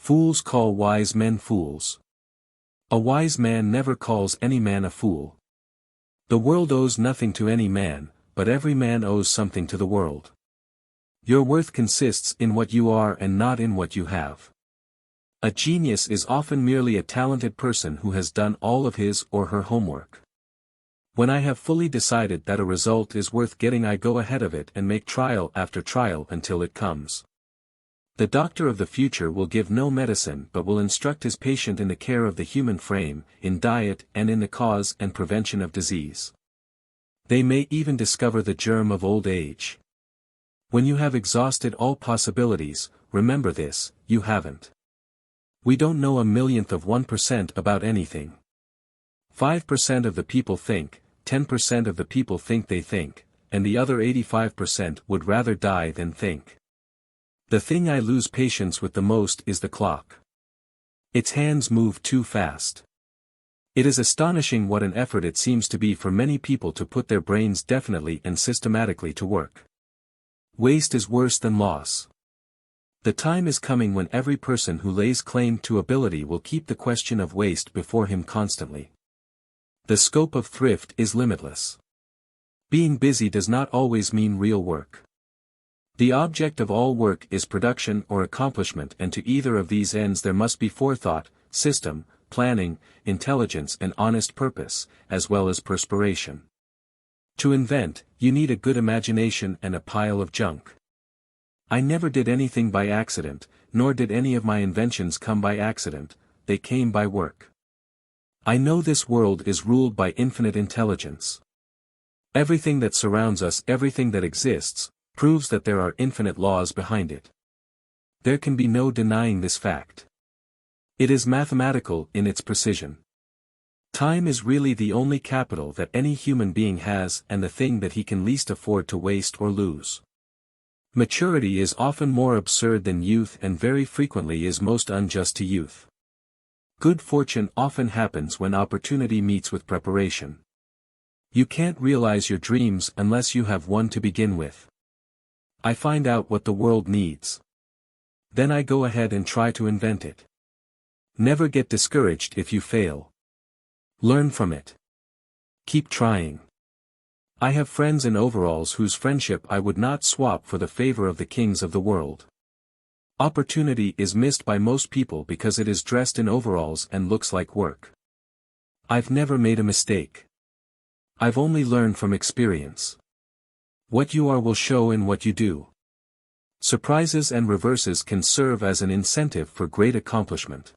Fools call wise men fools. A wise man never calls any man a fool. The world owes nothing to any man, but every man owes something to the world. Your worth consists in what you are and not in what you have. A genius is often merely a talented person who has done all of his or her homework. When I have fully decided that a result is worth getting, I go ahead of it and make trial after trial until it comes. The doctor of the future will give no medicine but will instruct his patient in the care of the human frame, in diet and in the cause and prevention of disease. They may even discover the germ of old age. When you have exhausted all possibilities, remember this: you haven't. We don't know a millionth of 1% about anything. 5% of the people think, 10% of the people think they think, and the other 85% would rather die than think. The thing I lose patience with the most is the clock. Its hands move too fast. It is astonishing what an effort it seems to be for many people to put their brains definitely and systematically to work. Waste is worse than loss. The time is coming when every person who lays claim to ability will keep the question of waste before him constantly. The scope of thrift is limitless. Being busy does not always mean real work. The object of all work is production or accomplishment, and to either of these ends there must be forethought, system, planning, intelligence and honest purpose, as well as perspiration. To invent, you need a good imagination and a pile of junk. I never did anything by accident, nor did any of my inventions come by accident, they came by work. I know this world is ruled by infinite intelligence. Everything that surrounds us, everything that exists, proves that there are infinite laws behind it. There can be no denying this fact. It is mathematical in its precision. Time is really the only capital that any human being has, and the thing that he can least afford to waste or lose. Maturity is often more absurd than youth, and very frequently is most unjust to youth. Good fortune often happens when opportunity meets with preparation. You can't realize your dreams unless you have one to begin with. I find out what the world needs. Then I go ahead and try to invent it. Never get discouraged if you fail. Learn from it. Keep trying. I have friends in overalls whose friendship I would not swap for the favor of the kings of the world. Opportunity is missed by most people because it is dressed in overalls and looks like work. I've never made a mistake. I've only learned from experience. What you are will show in what you do. Surprises and reverses can serve as an incentive for great accomplishment.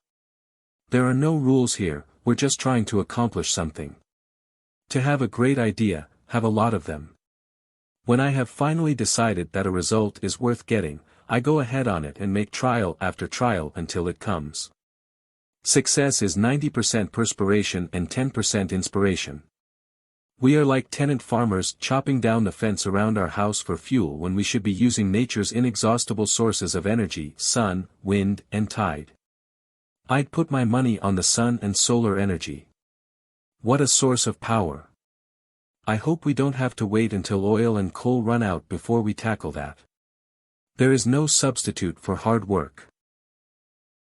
There are no rules here, we're just trying to accomplish something. To have a great idea, have a lot of them. When I have finally decided that a result is worth getting, I go ahead on it and make trial after trial until it comes. Success is 90% perspiration and 10% inspiration. We are like tenant farmers chopping down the fence around our house for fuel when we should be using nature's inexhaustible sources of energy: sun, wind, and tide. I'd put my money on the sun and solar energy. What a source of power! I hope we don't have to wait until oil and coal run out before we tackle that. There is no substitute for hard work.